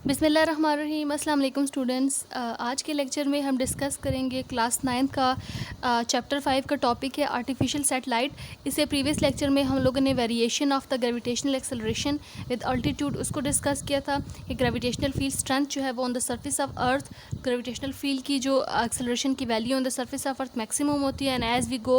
बिस्मिल्लाहिर्रहमानिर्रहीम। अस्सलाम वालेकुम स्टूडेंट्स। आज के लेक्चर में हम डिस्कस करेंगे क्लास 9 का चैप्टर 5 का टॉपिक है आर्टिफिशियल सैटेलाइट। इससे प्रीवियस लेक्चर में हम लोगों ने variation of the gravitational acceleration with altitude उसको डिस्कस किया था कि ग्रेविटेशनल फील्ड स्ट्रेंथ जो है वो on the surface of earth, gravitational field की जो एक्सेलरेशन की value on the surface of earth maximum होती है and as we go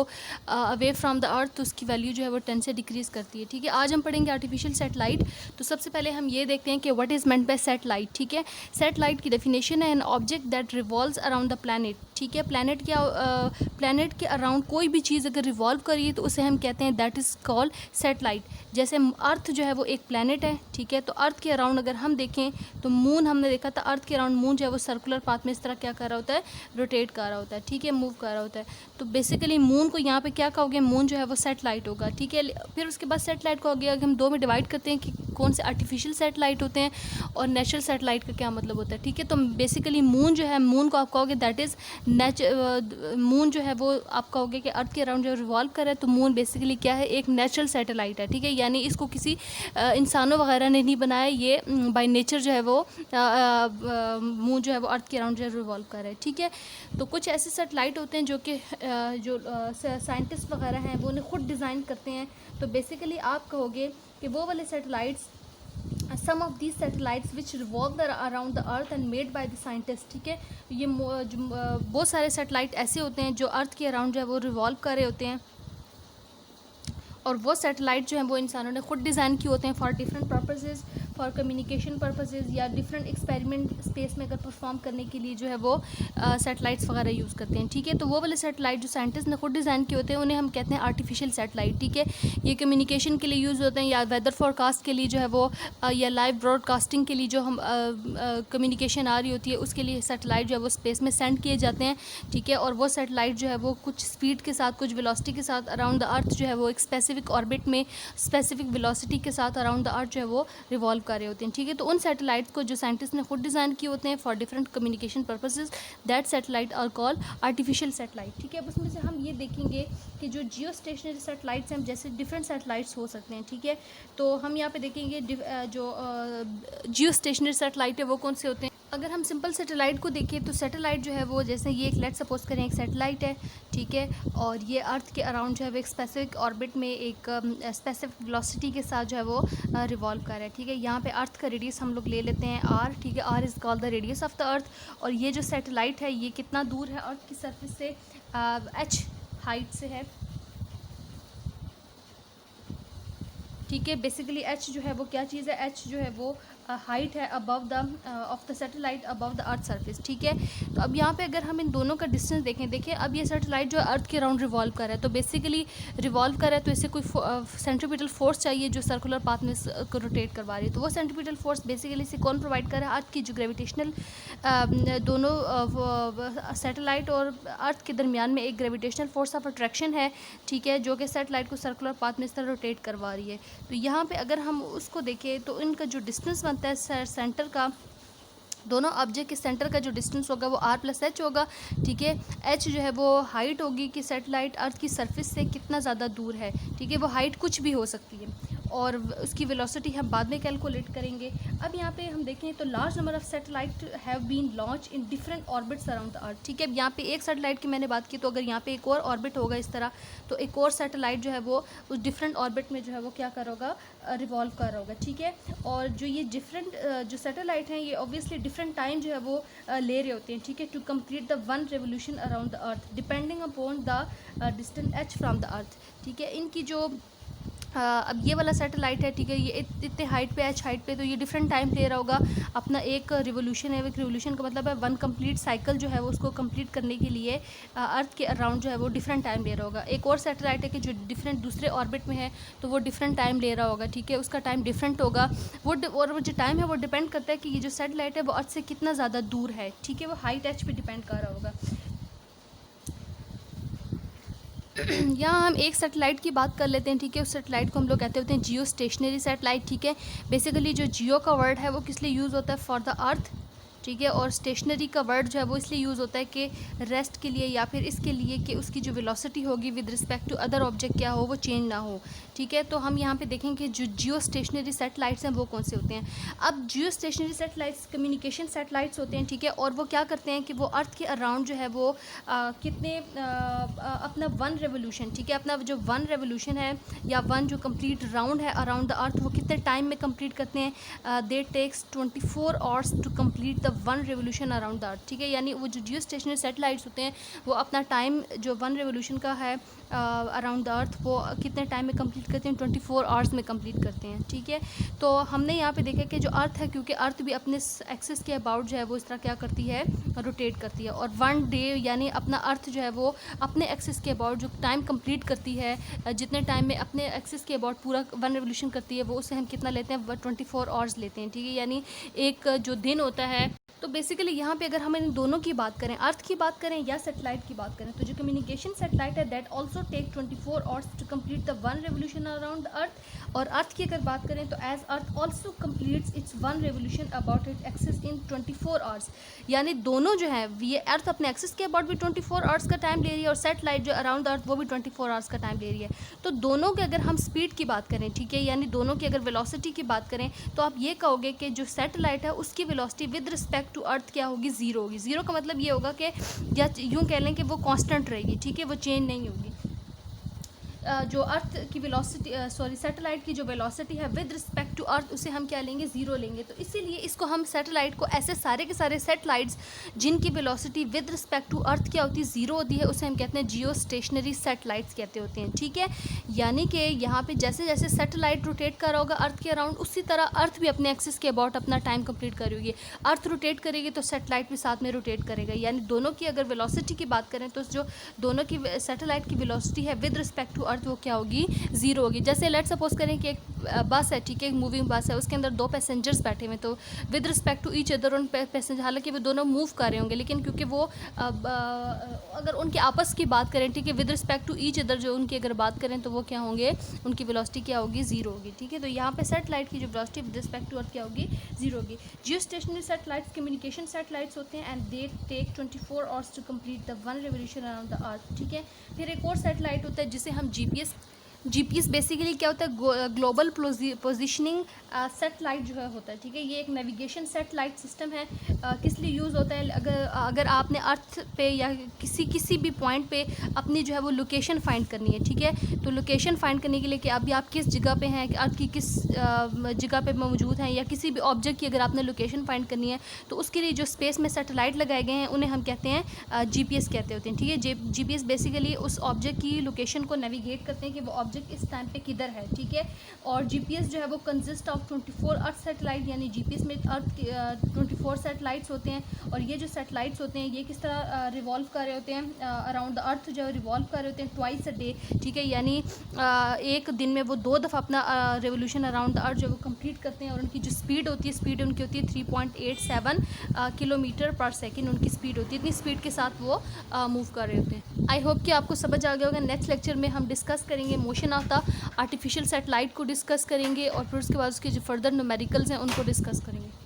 away from the earth तो उसकी वैल्यू जो है वो 10 से डिक्रीज़ करती है। ठीक है, आज हम पढ़ेंगे आर्टिफिशियल सैटेलाइट। तो सबसे पहले हम ये देखते हैं कि what is meant by satellite. ठीक है, सैटेलाइट की डेफिनेशन है an object that revolves around the planet. ठीक है, प्लैनेट के अराउंड कोई भी चीज़ अगर रिवॉल्व करिए तो उसे हम कहते हैं दैट इज़ कॉल्ड सैटेलाइट। जैसे अर्थ जो है वो एक प्लैनेट है। ठीक है, तो अर्थ के अराउंड अगर हम देखें तो मून हमने देखा था, अर्थ के अराउंड मून जो है वो सर्कुलर पाथ में इस तरह क्या कर रहा होता है, रोटेट कर रहा होता है। ठीक है, मूव कर रहा होता है। तो बेसिकली मून को यहाँ पे क्या कहोगे, मून जो है वो सैटेलाइट होगा। ठीक है, फिर उसके बाद सैटेलाइट को आगे हम दो में डिवाइड करते हैं कि कौन से आर्टिफिशियल सैटेलाइट होते हैं और नेचुरल सैटेलाइट का क्या मतलब होता है। ठीक है, तो बेसिकली मून जो है, मून को आप कहोगे दैट इज़ मून जो है वो आप कहोगे कि अर्थ के अराउंड जो रिवॉल्व कर रहा है, तो मून बेसिकली क्या है, एक नेचुरल सैटेलाइट है। ठीक है, यानी इसको किसी इंसानों वगैरह ने नहीं बनाया, ये बाय नेचर जो है वो मून जो है वो अर्थ के अराउंड जो है रिवॉल्व कर रहा है। ठीक है, तो कुछ ऐसे सैटेलाइट होते हैं जो कि जो साइंटिस्ट वगैरह हैं वो उन्हें खुद डिज़ाइन करते हैं। तो बेसिकली आप कहोगे कि वो वाले satellites, some of these satellites which revolve around the earth and made by the scientists। ठीक है, ये बहुत सारे सैटेलाइट ऐसे होते हैं जो अर्थ के अराउंड जो है वो रिवॉल्व कर रहे होते हैं और वो सैटेलाइट जो है वो इंसानों ने खुद डिज़ाइन किए होते हैं for different purposes, for communication purposes या डिफरेंट एक्सपेरिमेंट स्पेस में अगर परफॉर्म करने के लिए जो है वो सैटेलाइट्स वगैरह यूज़ करते हैं। ठीक है, तो वो वाले सैटेलाइट जो साइंटिस्ट ने खुद डिज़ाइन किए होते हैं उन्हें हम कहते हैं आर्टिफिशियल सैटेलाइट। ठीक है, ये कम्युनिकेशन के लिए यूज़ होते हैं या वेदर फोरकास्ट के लिए जो है वो या लाइव ब्रॉडकास्टिंग के लिए जो हम कम्युनिकेशन आ रही होती है उसके लिए सैटेलाइट जो है वो स्पेस में सेंड किए जाते हैं। ठीक है, और वो सैटेलाइट जो है वो कुछ स्पीड के साथ, कुछ वेलोसिटी के साथ अराउंड द अर्थ जो है वो एक स्पेसिफिक ऑर्बिट में स्पेसिफिक वेलोसिटी के साथ अराउंड द अर्थ जो है वो रिवॉल्व कर रहे होते हैं। ठीक है, तो उन सैटेलाइट्स को जो साइंटिस्ट ने खुद डिज़ाइन किए होते हैं for different communication purposes, that satellite are called artificial satellite. ठीक है, अब उसमें से हम ये देखेंगे कि जो जियो स्टेशनरी सैटेलाइट्स हैं, जैसे डिफरेंट सैटेलाइट्स हो सकते हैं। ठीक है, तो हम यहाँ पे देखेंगे जो जियो स्टेशनरी सैटेलाइट है वो कौन से होते हैं। अगर हम सिंपल सैटेलाइट को देखें तो सैटेलाइट जो है वो, जैसे ये एक लेट सपोज करें एक सैटेलाइट है। ठीक है, और ये अर्थ के अराउंड जो है वो एक स्पेसिफिक ऑर्बिट में एक स्पेसिफिक वेलोसिटी के साथ जो है वो रिवॉल्व कर रहा है। ठीक है, यहाँ पे अर्थ का रेडियस हम लोग ले लेते हैं आर। ठीक है, R is called the radius of the earth. और ये जो सैटेलाइट है ये कितना दूर है अर्थ की सरफेस से, एच हाइट से है। ठीक है, बेसिकली एच जो है वो क्या चीज़ है, एच जो है वो हाइट है above the of the satellite above the earth surface. ठीक है, तो अब यहाँ पे अगर हम इन दोनों का डिस्टेंस देखें, देखिए अब ये सैटेलाइट जो अर्थ के अराउंड रिवॉल्व कर रहा है, तो बेसिकली रिवॉल्व कर रहा है तो इसे कोई सेंट्रीपिटल फोर्स चाहिए जो सर्कुलर पाथ में को रोटेट करवा रही है। तो वो सेंट्रीपिटल फोर्स बेसिकली इसे कौन प्रोवाइड कर रहा है, अर्थ की जो ग्रेविटेशनल दोनों सैटेलाइट और अर्थ के दरमियान में एक ग्रेविटेशनल फोर्स ऑफ अट्रैक्शन है। ठीक है, जो कि सैटेलाइट को सर्कुलर पाथ में इस तरह रोटेट करवा रही है। तो यहाँ पे अगर हम उसको देखें तो इनका जो डिस्टेंस बनता है सेंटर का, दोनों ऑब्जेक्ट के सेंटर का जो डिस्टेंस होगा वो r प्लस एच होगा। ठीक है, h जो है वो हाइट होगी कि सैटेलाइट अर्थ की सरफेस से कितना ज़्यादा दूर है। ठीक है, वो हाइट कुछ भी हो सकती है और उसकी वेलोसिटी हम बाद में कैलकुलेट करेंगे। अब यहाँ पे हम देखें तो large number of satellite have been launch in different orbits around the earth. ठीक है, अब यहाँ पे एक सैटेलाइट की मैंने बात की, तो अगर यहाँ पे एक और ऑर्बिट होगा इस तरह, तो एक और सैटेलाइट जो है वो उस डिफरेंट ऑर्बिट में जो है वो क्या कर होगा, रिवॉल्व कर रहा होगा। ठीक है, और जो ये डिफरेंट जो सैटेलाइट हैं ये ऑब्वियसली डिफरेंट टाइम जो है वो ले रहे होते हैं। ठीक है, to complete the one revolution around the earth depending upon the distance H from the earth. ठीक है, इनकी जो अब ये वाला सैटेलाइट है, ठीक है, ये इतने हाइट पे, एच हाइट पे, तो ये डिफरेंट टाइम ले रहा होगा अपना एक रिवोल्यूशन है। एक रिवोल्यूशन का मतलब है वन कंप्लीट साइकिल जो है वो उसको कंप्लीट करने के लिए अर्थ के अराउंड जो है वो डिफरेंट टाइम ले रहा होगा। एक और सैटेलाइट है कि जो डिफरेंट दूसरे ऑर्बिट में है तो वो डिफरेंट टाइम ले रहा होगा। ठीक है, उसका टाइम डिफरेंट होगा वो और वो जो टाइम है वो डिपेंड करता है कि ये जो सैटेलाइट है वो अर्थ से कितना ज़्यादा दूर है। ठीक है, वो हाइट एच पे डिपेंड कर रहा होगा। यहाँ हम एक सैटेलाइट की बात कर लेते हैं। ठीक है, उस सैटेलाइट को हम लोग कहते होते हैं जियो स्टेशनरी सैटेलाइट। ठीक है, बेसिकली जो जियो का वर्ड है वो किस लिए यूज़ होता है, फॉर द अर्थ। ठीक है। और स्टेशनरी का वर्ड जो है वो इसलिए यूज़ होता है कि रेस्ट के लिए या फिर इसके लिए कि उसकी जो वेलोसिटी होगी with respect to other object क्या हो वो चेंज ना हो, ठीक है। तो हम यहाँ पे देखेंगे जो जियो स्टेशनरी सैटेलाइट्स हैं वो कौन से होते हैं। अब जियो स्टेशनरी सैटेलाइट्स कम्युनिकेशन सैटेलाइट्स होते हैं, ठीक है। और वो क्या करते हैं कि वो अर्थ के अराउंड जो है वो कितने अपना वन रेवोल्यूशन, ठीक है, अपना जो वन रेवोल्यूशन है या वन जो कंप्लीट राउंड है अराउंड द अर्थ वो कितने टाइम में कंप्लीट करते हैं। They takes 24 hours to complete the one revolution around the earth, ठीक है। यानी वो जो जियो स्टेशनरी सैटेलाइट्स होते हैं वो अपना टाइम जो वन रेवोल्यूशन का है अराउंड द अर्थ वो कितने टाइम में कंप्लीट करते हैं, 24 आवर्स में कंप्लीट करते हैं, ठीक है। तो हमने यहाँ पे देखा कि जो अर्थ है, क्योंकि अर्थ भी अपने एक्सिस के अबाउट जो है वो इस तरह क्या करती है, रोटेट करती है। और वन डे यानी अपना अर्थ जो है वो अपने एक्सिस के अबाउट जो टाइम कंप्लीट करती है, जितने टाइम में अपने एक्सिस के अबाउट पूरा वन रेवोल्यूशन करती है वो उससे हम कितना लेते हैं, 24 आवर्स लेते हैं, ठीक है। यानी एक जो दिन होता है। तो बेसिकली यहाँ पे अगर हम इन दोनों की बात करें, अर्थ की बात करें या सैटेलाइट की बात करें, तो जो कम्युनिकेशन सैटेलाइट है that also take 24 hours to complete the one revolution around earth. और अर्थ की अगर बात करें तो as earth also completes its one revolution about it axis इन 24 आवर्स। यानी दोनों जो है ये अर्थ अपने एक्सिस के अबाउट भी 24 आवर्स का टाइम ले रही है और सैटेलाइट जो अराउंड द अर्थ वो भी 24 आवर्स का टाइम ले रही है। तो दोनों के अगर हम स्पीड की बात करें, ठीक है, यानी दोनों की अगर वेलोसिटी की बात करें तो आप ये कहोगे कि जो सैटेलाइट है उसकी velocity with respect to earth क्या होगी, ज़ीरो होगी। ज़ीरो का मतलब ये होगा कि या यूँ कह लें कि वो कांस्टेंट रहेगी, ठीक है, वो चेंज नहीं होगी। जो अर्थ की वेलोसिटी सैटेलाइट की जो वेलोसिटी है विद रिस्पेक्ट टू अर्थ उसे हम क्या लेंगे, ज़ीरो लेंगे। तो इसीलिए इसको हम सैटेलाइट को ऐसे सारे के सारे सैटेलाइट्स जिनकी velocity with respect to earth क्या होती है, ज़ीरो होती है, उसे हम कहते हैं जियो स्टेशनरी सैटेलाइट्स कहते होते हैं, ठीक है। यानी कि यहाँ पे जैसे जैसे सैटेलाइट रोटेट कर रहा होगा अर्थ के अराउंड उसी तरह अर्थ भी अपने एक्सिस के अबाउट अपना टाइम कंप्लीट कर रही होगी। अर्थ रोटेट करेगी तो सैटेलाइट भी साथ में रोटेट करेगा। यानी दोनों की अगर वेलोसिटी की बात करें तो जो दोनों की सैटेलाइट की वेलोसिटी है विद रिस्पेक्ट टू अर्थ वो क्या होगी, ज़ीरो होगी। जैसे लेट सपोज करें कि एक बस है, ठीक है, एक मूविंग बस है, उसके अंदर दो पैसेंजर्स बैठे हुए, तो with respect to each other उन पैसेंजर, हालांकि वो दोनों मूव कर रहे होंगे लेकिन क्योंकि वो अगर उनके आपस की बात करें, ठीक है, with respect to each other जो उनकी अगर बात करें तो वो क्या होंगे, उनकी वेलोसिटी क्या होगी, ज़ीरो होगी, ठीक है। तो यहाँ पे सैटेलाइट की जो velocity with respect to earth क्या होगी, ज़ीरो होगी। Geostationary satellites communication satellites होते हैं and they take 24 hours to complete the one revolution around the earth, ठीक है। फिर एक और सैटेलाइट होता है जिसे हम जीपीएस बेसिकली क्या होता है, ग्लोबल पोजीशनिंग सैटेलाइट जो है होता है, ठीक है। ये एक नेविगेशन सैटेलाइट सिस्टम है। किस लिए यूज़ होता है, अगर आपने अर्थ पे या किसी भी पॉइंट पे अपनी जो है वो लोकेशन फाइंड करनी है, ठीक है। तो लोकेशन फाइंड करने के लिए कि अभी आप किस जगह पे हैं, अर्थ की किस जगह पे मौजूद हैं, या किसी भी ऑब्जेक्ट की अगर आपने लोकेशन फाइंड करनी है तो उसके लिए जो स्पेस में सैटेलाइट लगाए गए हैं उन्हें हम कहते हैं जीपीएस कहते होते हैं, ठीक है। जीपीएस बेसिकली उस ऑब्जेक्ट की लोकेशन को नेविगेट करते हैं कि वो ऑब्जेक्ट इस टाइम पे किधर है, ठीक है। और जीपीएस जो है वो कंसिस्ट ऑफ 24 अर्थ सैटेलाइट, यानी जीपीएस में अर्थ की 24 सैटेलाइट्स होते हैं। और ये जो सैटेलाइट्स होते हैं ये किस तरह रिवॉल्व कर रहे होते हैं अराउंड द अर्थ, जो है रिवॉल्व कर रहे होते हैं ट्वाइस अ डे, ठीक है। यानी एक दिन में वो 2 दफ़ा अपना रेवोल्यूशन अराउंड द अर्थ जो है वो कंप्लीट करते हैं। और उनकी जो स्पीड होती है, स्पीड उनकी होती है 3.87 किलोमीटर पर सेकेंड उनकी स्पीड होती है। इतनी स्पीड के साथ वो मूव कर रहे होते हैं। आई होप कि आपको समझ आ गया होगा। नेक्स्ट लेक्चर में हम डिस्कस करेंगे motion of the artificial satellite को डिस्कस करेंगे और फिर उसके बाद उसके जो फर्दर न्यूमेरिकल्स हैं उनको डिस्कस करेंगे।